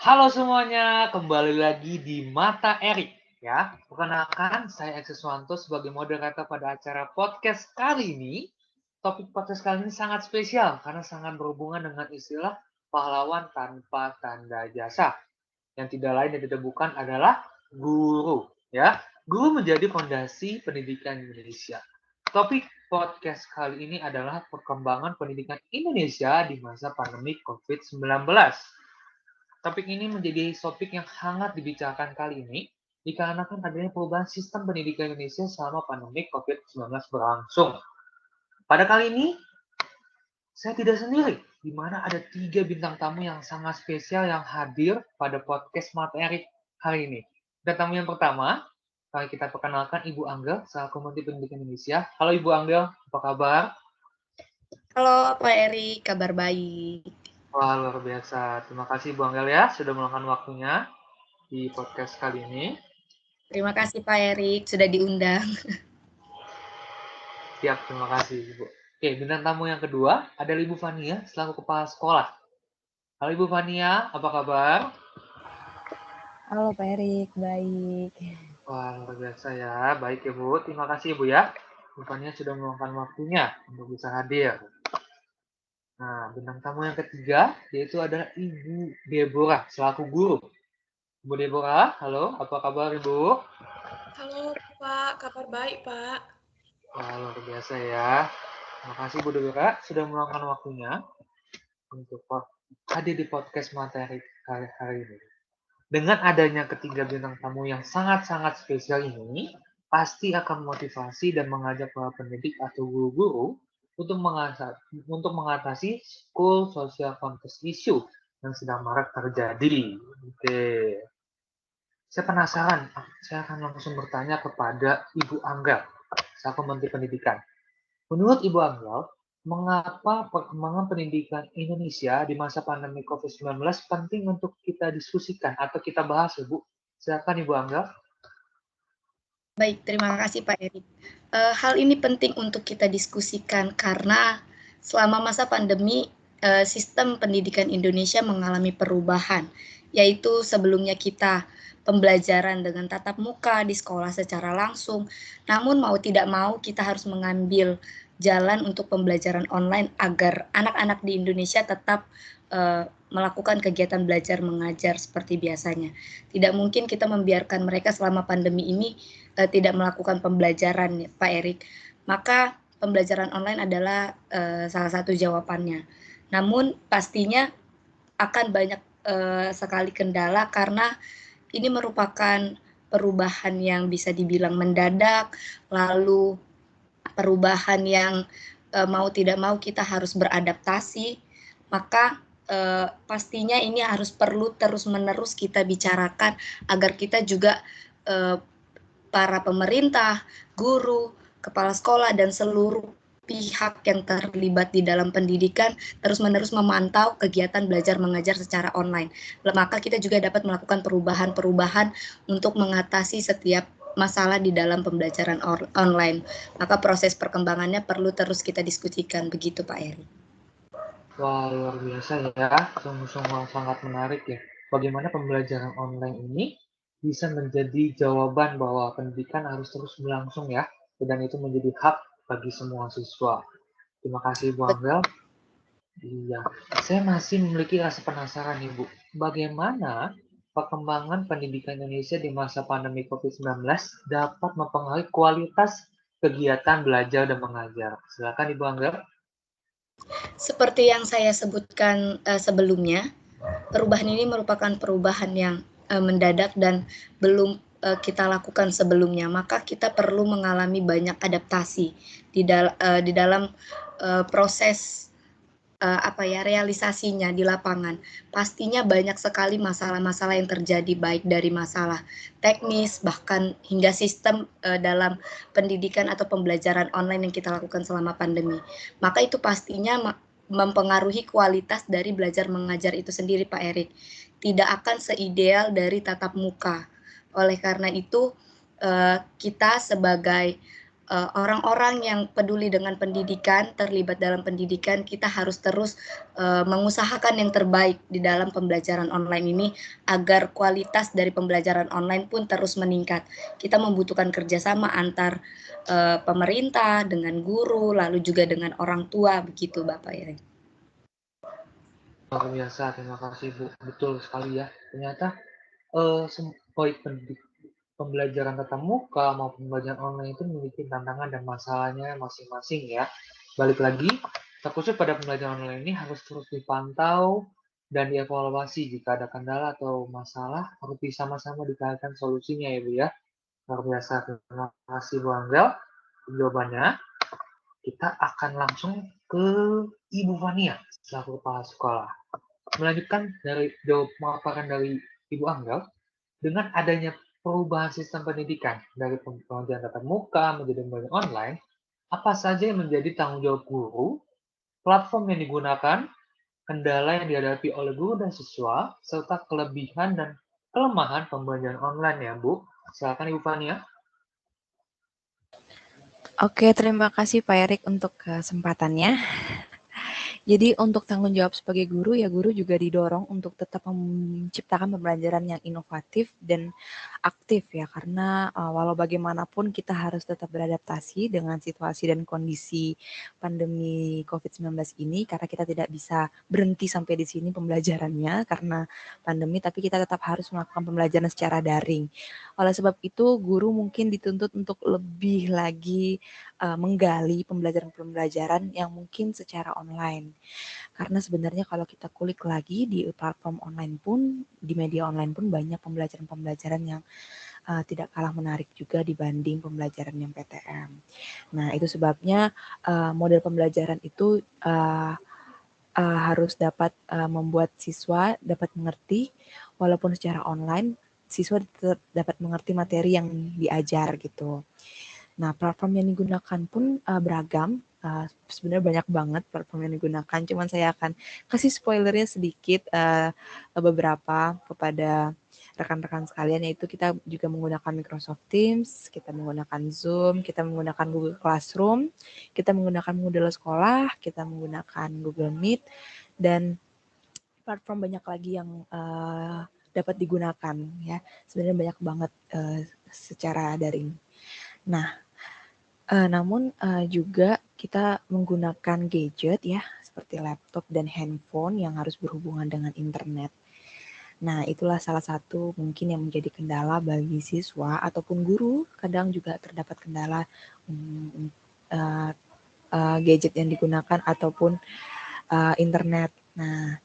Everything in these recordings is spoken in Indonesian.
Halo semuanya, kembali lagi di Mata Erik ya. Perkenalkan, saya Eksiswanto sebagai moderator pada acara podcast kali ini. Topik podcast kali ini sangat spesial karena sangat berhubungan dengan istilah pahlawan tanpa tanda jasa. Yang tidak lain dan tidak bukan adalah guru ya. Guru menjadi fondasi pendidikan Indonesia. Topik podcast kali ini adalah perkembangan pendidikan Indonesia di masa pandemi COVID-19. Topik ini menjadi topik yang hangat dibicarakan kali ini dikarenakan adanya perubahan sistem pendidikan Indonesia selama pandemi COVID-19 berlangsung. Pada kali ini, saya tidak sendiri, di mana ada 3 bintang tamu yang sangat spesial yang hadir pada podcast materi hari ini. Dan tamu yang pertama, kali kita perkenalkan Ibu Angga, selaku Menteri Pendidikan Indonesia. Halo Ibu Angga, apa kabar? Halo Pak Eri, kabar baik. Wah, luar biasa. Terima kasih Bu Angga ya, sudah meluangkan waktunya di podcast kali ini. Terima kasih Pak Eri, sudah diundang. Siap, terima kasih Ibu. Oke, bintang tamu yang kedua ada Ibu Fania selaku kepala sekolah. Halo Ibu Fania, apa kabar? Halo Pak Erik, baik. Wah, luar biasa ya. Baik ya Bu, terima kasih Ibu ya. Ibu Fania sudah meluangkan waktunya untuk bisa hadir. Nah, bintang tamu yang ketiga yaitu adalah Ibu Deborah selaku guru. Ibu Deborah, halo, apa kabar Ibu? Halo Pak, kabar baik Pak. Wah, luar biasa ya. Terima kasih Bu Deborah sudah meluangkan waktunya untuk hadir di podcast materi hari ini. Dengan adanya ketiga bintang tamu yang sangat-sangat spesial ini, pasti akan memotivasi dan mengajak para pendidik atau guru-guru untuk mengatasi school social contest issue yang sedang marak terjadi. Oke. Saya penasaran, saya akan langsung bertanya kepada Ibu Angga, selaku Menteri Pendidikan. Menurut Ibu Angga, mengapa perkembangan pendidikan Indonesia di masa pandemi COVID-19 penting untuk kita diskusikan atau kita bahas, Ibu? Silakan Ibu Angga. Baik, terima kasih Pak Eri. Hal ini penting untuk kita diskusikan karena selama masa pandemi, sistem pendidikan Indonesia mengalami perubahan, yaitu sebelumnya kita pembelajaran dengan tatap muka di sekolah secara langsung, namun mau tidak mau kita harus mengambil jalan untuk pembelajaran online agar anak-anak di Indonesia tetap melakukan kegiatan belajar mengajar seperti biasanya. Tidak mungkin kita membiarkan mereka selama pandemi ini tidak melakukan pembelajaran, Pak Erik. Maka pembelajaran online adalah salah satu jawabannya. Namun pastinya akan banyak sekali kendala karena ini merupakan perubahan yang bisa dibilang mendadak, lalu perubahan yang mau tidak mau kita harus beradaptasi, maka pastinya ini harus perlu terus-menerus kita bicarakan agar kita juga para pemerintah, guru, kepala sekolah, dan seluruh pihak yang terlibat di dalam pendidikan terus-menerus memantau kegiatan belajar mengajar secara online. Maka kita juga dapat melakukan perubahan-perubahan untuk mengatasi setiap masalah di dalam pembelajaran online. Maka proses perkembangannya perlu terus kita diskusikan, begitu Pak Eri. Wah, luar biasa ya. Sungguh-sungguh sangat menarik ya. Bagaimana pembelajaran online ini bisa menjadi jawaban bahwa pendidikan harus terus berlangsung ya. Dan itu menjadi hak bagi semua siswa. Terima kasih Bu Angga. Iya, saya masih memiliki rasa penasaran nih Bu. Bagaimana perkembangan pendidikan Indonesia di masa pandemi COVID-19 dapat mempengaruhi kualitas kegiatan belajar dan mengajar? Silakan Ibu Angga. Seperti yang saya sebutkan sebelumnya, perubahan ini merupakan perubahan yang mendadak dan belum kita lakukan sebelumnya, maka kita perlu mengalami banyak adaptasi di dalam proses realisasinya di lapangan. Pastinya banyak sekali masalah-masalah yang terjadi, baik dari masalah teknis bahkan hingga sistem dalam pendidikan atau pembelajaran online yang kita lakukan selama pandemi. Maka itu pastinya mempengaruhi kualitas dari belajar mengajar itu sendiri, Pak Erik. Tidak akan seideal dari tatap muka. Oleh karena itu kita sebagai orang-orang yang peduli dengan pendidikan, terlibat dalam pendidikan, kita harus terus mengusahakan yang terbaik di dalam pembelajaran online ini agar kualitas dari pembelajaran online pun terus meningkat. Kita membutuhkan kerjasama antar pemerintah dengan guru, lalu juga dengan orang tua, begitu Bapak ya. Luar biasa, terima kasih Bu. Betul sekali ya. Ternyata baik pembelajaran tatap muka maupun pembelajaran online itu memiliki tantangan dan masalahnya masing-masing ya. Balik lagi, terkhusus pada pembelajaran online ini harus terus dipantau dan dievaluasi jika ada kendala atau masalah harus sama-sama dicarikan solusinya ya Bu ya. Luar biasa, terima kasih Bu Angel. Jawabannya, kita akan langsung ke Ibu Fania selaku kepala sekolah. Melanjutkan dari jawab paparan dari Ibu Angel, dengan adanya perubahan sistem pendidikan dari pembelajaran tatap muka menjadi pembelajaran online, apa saja yang menjadi tanggung jawab guru, platform yang digunakan, kendala yang dihadapi oleh guru dan siswa, serta kelebihan dan kelemahan pembelajaran online ya Bu. Silakan Ibu Fania. Oke, terima kasih Pak Erik untuk kesempatannya. Jadi untuk tanggung jawab sebagai guru, ya guru juga didorong untuk tetap menciptakan pembelajaran yang inovatif dan aktif ya, karena walau bagaimanapun kita harus tetap beradaptasi dengan situasi dan kondisi pandemi COVID-19 ini, karena kita tidak bisa berhenti sampai di sini pembelajarannya karena pandemi, tapi kita tetap harus melakukan pembelajaran secara daring. Oleh sebab itu, guru mungkin dituntut untuk lebih lagi menggali pembelajaran-pembelajaran yang mungkin secara online. Karena sebenarnya kalau kita kulik lagi di platform online pun, di media online pun banyak pembelajaran-pembelajaran yang tidak kalah menarik juga dibanding pembelajaran yang PTM. Nah, itu sebabnya model pembelajaran itu harus dapat membuat siswa dapat mengerti, walaupun secara online, siswa tetap dapat mengerti materi yang diajar gitu. Nah, platform yang digunakan pun beragam. Sebenarnya banyak banget platform yang digunakan. Cuman saya akan kasih spoilernya sedikit beberapa kepada rekan-rekan sekalian, yaitu kita juga menggunakan Microsoft Teams, kita menggunakan Zoom, kita menggunakan Google Classroom, kita menggunakan Moodle sekolah, kita menggunakan Google Meet, dan platform banyak lagi yang dapat digunakan ya. Sebenarnya banyak banget secara daring. Nah, namun juga kita menggunakan gadget ya, seperti laptop dan handphone yang harus berhubungan dengan internet. Nah, itulah salah satu mungkin yang menjadi kendala bagi siswa ataupun guru. Kadang juga terdapat kendala gadget yang digunakan ataupun internet. Nah,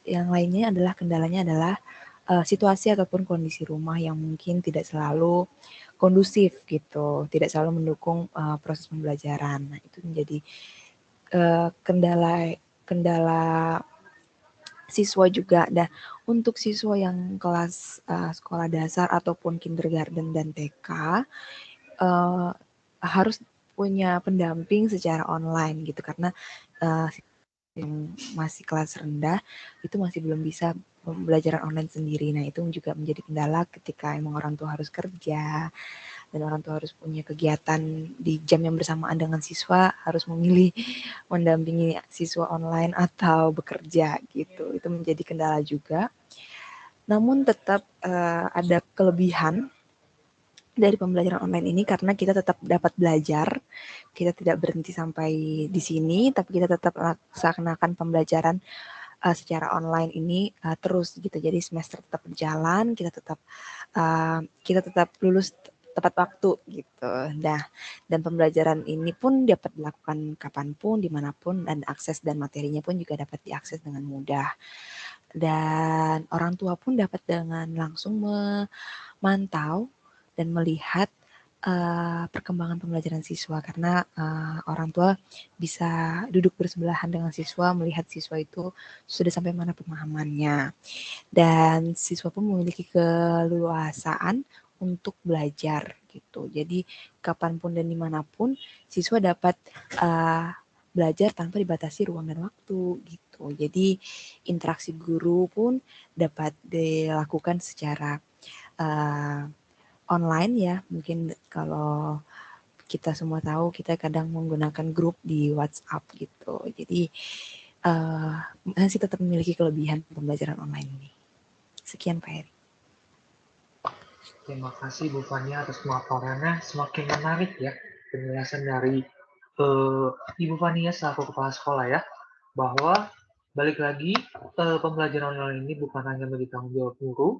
yang lainnya adalah kendalanya adalah situasi ataupun kondisi rumah yang mungkin tidak selalu kondusif gitu, tidak selalu mendukung proses pembelajaran. Nah, itu menjadi kendala siswa juga. Dan untuk siswa yang kelas sekolah dasar ataupun kindergarten dan TK harus punya pendamping secara online gitu, karena yang masih kelas rendah itu masih belum bisa pembelajaran online sendiri. Nah, itu juga menjadi kendala ketika emang orang tua harus kerja dan orang tua harus punya kegiatan di jam yang bersamaan dengan siswa, harus memilih mendampingi siswa online atau bekerja gitu. Itu menjadi kendala juga. Namun tetap ada kelebihan dari pembelajaran online ini karena kita tetap dapat belajar, kita tidak berhenti sampai di sini, tapi kita tetap melaksanakan pembelajaran secara online ini terus gitu. Jadi semester tetap berjalan, kita tetap lulus tepat waktu gitu. Dan pembelajaran ini pun dapat dilakukan kapanpun, dimanapun, dan akses dan materinya pun juga dapat diakses dengan mudah. Dan orang tua pun dapat dengan langsung memantau dan melihat perkembangan pembelajaran siswa, karena orang tua bisa duduk bersebelahan dengan siswa, melihat siswa itu sudah sampai mana pemahamannya, dan siswa pun memiliki keleluasaan untuk belajar gitu. Jadi kapanpun dan dimanapun siswa dapat belajar tanpa dibatasi ruang dan waktu gitu. Jadi interaksi guru pun dapat dilakukan secara online ya. Mungkin kalau kita semua tahu kita kadang menggunakan grup di WhatsApp gitu. Jadi masih tetap memiliki kelebihan pembelajaran online ini. Sekian Pak Heri. Terima kasih Bu Fania atas pemaparannya. Semakin menarik ya penjelasan dari Ibu Fania selaku kepala sekolah ya, bahwa balik lagi pembelajaran online ini bukan hanya menjadi tanggung jawab guru,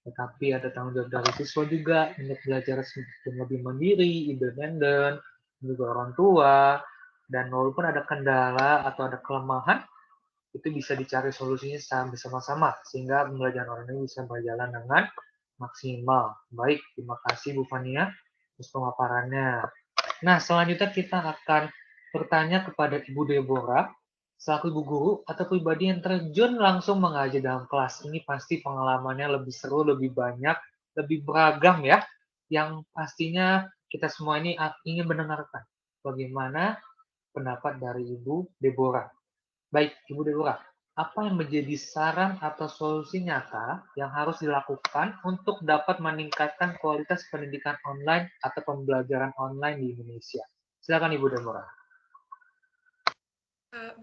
tetapi ada tanggung jawab dari siswa juga untuk belajar semakin lebih mandiri, independen, juga orang tua, dan walaupun ada kendala atau ada kelemahan, itu bisa dicari solusinya bersama-sama sehingga pembelajaran online ini bisa berjalan dengan maksimal. Baik, terima kasih Bu Fania atas pemaparannya. Nah, selanjutnya kita akan bertanya kepada Ibu Deborah, selaku ibu guru atau pribadi yang terjun langsung mengajar dalam kelas. Ini pasti pengalamannya lebih seru, lebih banyak, lebih beragam ya, yang pastinya kita semua ini ingin mendengarkan bagaimana pendapat dari Ibu Deborah. Baik, Ibu Deborah, apa yang menjadi saran atau solusi nyata yang harus dilakukan untuk dapat meningkatkan kualitas pendidikan online atau pembelajaran online di Indonesia? Silakan Ibu Deborah.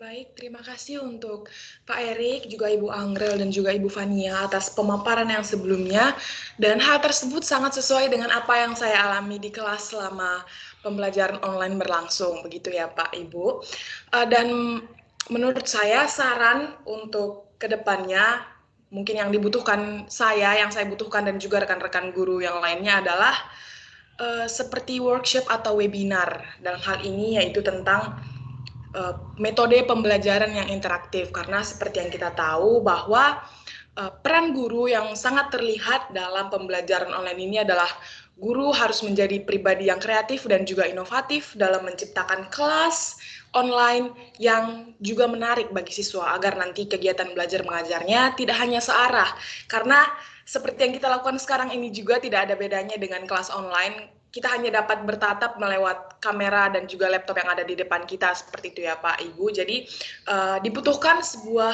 Baik, terima kasih untuk Pak Erik, juga Ibu Angrel, dan juga Ibu Fania atas pemaparan yang sebelumnya. Dan hal tersebut sangat sesuai dengan apa yang saya alami di kelas selama pembelajaran online berlangsung. Begitu ya Pak, Ibu. Dan menurut saya saran untuk kedepannya, mungkin yang dibutuhkan yang saya butuhkan dan juga rekan-rekan guru yang lainnya adalah seperti workshop atau webinar. Dalam hal ini yaitu tentang metode pembelajaran yang interaktif, karena seperti yang kita tahu bahwa peran guru yang sangat terlihat dalam pembelajaran online ini adalah guru harus menjadi pribadi yang kreatif dan juga inovatif dalam menciptakan kelas online yang juga menarik bagi siswa agar nanti kegiatan belajar mengajarnya tidak hanya searah, karena seperti yang kita lakukan sekarang ini juga tidak ada bedanya dengan kelas online. Kita hanya dapat bertatap melewat kamera dan juga laptop yang ada di depan kita, seperti itu ya Pak Ibu. Jadi dibutuhkan sebuah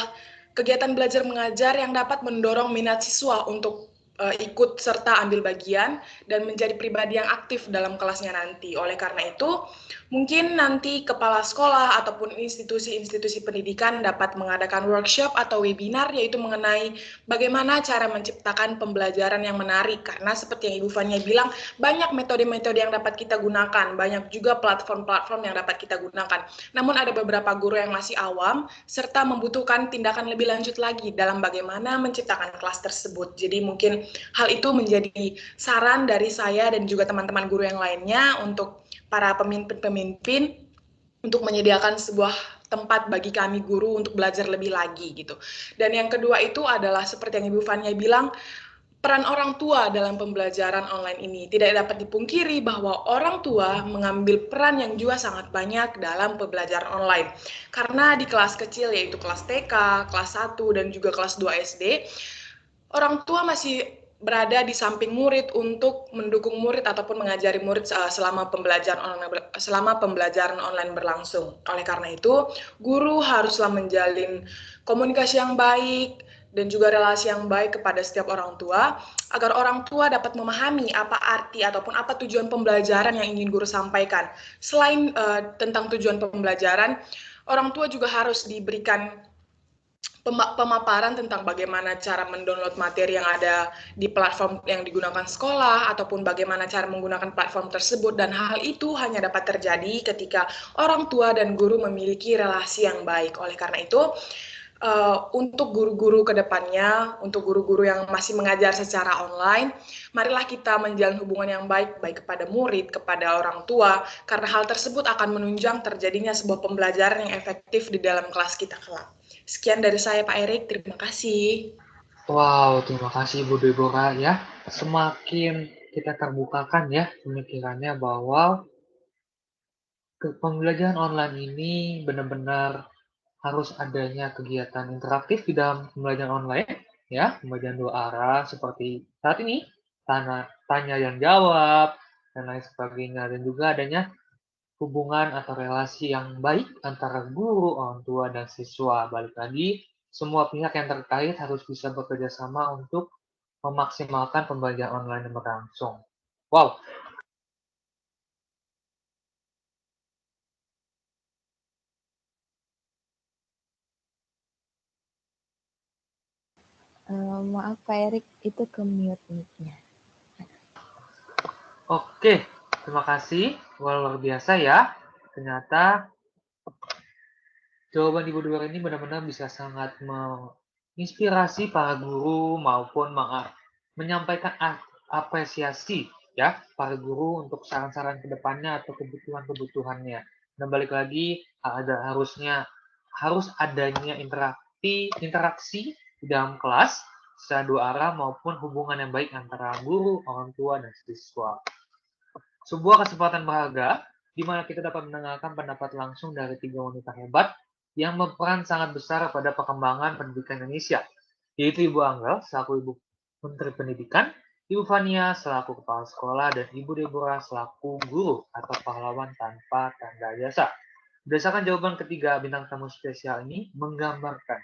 kegiatan belajar mengajar yang dapat mendorong minat siswa untuk ikut serta ambil bagian dan menjadi pribadi yang aktif dalam kelasnya nanti. Oleh karena itu, mungkin nanti kepala sekolah ataupun institusi-institusi pendidikan dapat mengadakan workshop atau webinar yaitu mengenai bagaimana cara menciptakan pembelajaran yang menarik. Karena seperti yang Ibu Fania bilang, banyak metode-metode yang dapat kita gunakan, banyak juga platform-platform yang dapat kita gunakan. Namun ada beberapa guru yang masih awam serta membutuhkan tindakan lebih lanjut lagi dalam bagaimana menciptakan kelas tersebut. Jadi mungkin hal itu menjadi saran dari saya dan juga teman-teman guru yang lainnya untuk para pemimpin-pemimpin untuk menyediakan sebuah tempat bagi kami guru untuk belajar lebih lagi gitu. Dan yang kedua itu adalah seperti yang Ibu Fania bilang, peran orang tua dalam pembelajaran online ini. Tidak dapat dipungkiri bahwa orang tua mengambil peran yang juga sangat banyak dalam pembelajaran online. Karena di kelas kecil yaitu kelas TK, kelas 1, dan juga kelas 2 SD, orang tua masih berada di samping murid untuk mendukung murid ataupun mengajari murid selama pembelajaran online berlangsung. Oleh karena itu, guru haruslah menjalin komunikasi yang baik dan juga relasi yang baik kepada setiap orang tua, agar orang tua dapat memahami apa arti ataupun apa tujuan pembelajaran yang ingin guru sampaikan. Selain tentang tujuan pembelajaran, orang tua juga harus diberikan pemaparan tentang bagaimana cara mendownload materi yang ada di platform yang digunakan sekolah ataupun bagaimana cara menggunakan platform tersebut, dan hal itu hanya dapat terjadi ketika orang tua dan guru memiliki relasi yang baik. Oleh karena itu, untuk guru-guru ke depannya, untuk guru-guru yang masih mengajar secara online, marilah kita menjalin hubungan yang baik kepada murid, kepada orang tua, karena hal tersebut akan menunjang terjadinya sebuah pembelajaran yang efektif di dalam kelas kita kelak. Sekian dari saya Pak Erik, terima kasih. Wow, terima kasih Ibu Deborah ya. Semakin kita terbukakan ya pemikirannya bahwa pembelajaran online ini benar-benar harus adanya kegiatan interaktif di dalam pembelajaran online ya, pembelajaran dua arah seperti saat ini, tanya dan jawab dan lain sebagainya, dan juga adanya hubungan atau relasi yang baik antara guru, orang tua, dan siswa. Balik lagi, semua pihak yang terkait harus bisa bekerja sama untuk memaksimalkan pembelajaran online yang berlangsung. Wow, Maaf Pak Erik, itu ke mute mic-nya. Oke, terima kasih. Wah, luar biasa ya. Ternyata jawaban Ibu Dora ini benar-benar bisa sangat menginspirasi para guru maupun menyampaikan apresiasi ya para guru untuk saran-saran ke depannya atau kebutuhan-kebutuhannya. Dan balik lagi harus adanya interaksi di dalam kelas secara dua arah maupun hubungan yang baik antara guru, orang tua, dan siswa. Sebuah kesempatan berharga di mana kita dapat mendengarkan pendapat langsung dari 3 wanita hebat yang berperan sangat besar pada perkembangan pendidikan Indonesia, yaitu Ibu Angel selaku Ibu Menteri Pendidikan, Ibu Fania selaku Kepala Sekolah, dan Ibu Deborah selaku guru atau pahlawan tanpa tanda jasa. Berdasarkan jawaban ketiga bintang tamu spesial ini menggambarkan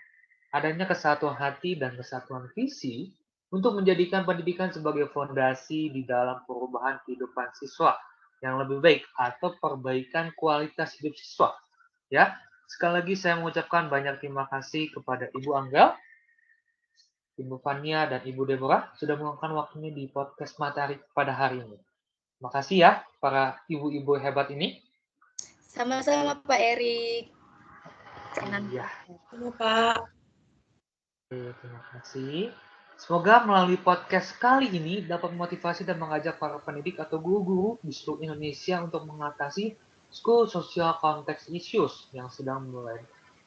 adanya kesatuan hati dan kesatuan visi untuk menjadikan pendidikan sebagai fondasi di dalam perubahan kehidupan siswa yang lebih baik atau perbaikan kualitas hidup siswa. Ya, sekali lagi saya mengucapkan banyak terima kasih kepada Ibu Angga, Ibu Fania, dan Ibu Deborah sudah meluangkan waktunya di podcast Matahari pada hari ini. Terima kasih ya para ibu-ibu hebat ini. Sama-sama Pak Erik. Iya. Terima Pak. Oke, terima kasih. Semoga melalui podcast kali ini dapat memotivasi dan mengajak para pendidik atau guru-guru di seluruh Indonesia untuk mengatasi school social context issues yang sedang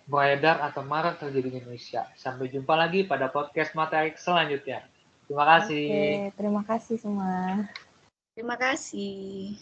beredar atau marak terjadi di Indonesia. Sampai jumpa lagi pada podcast materi selanjutnya. Terima kasih. Oke, terima kasih semua. Terima kasih.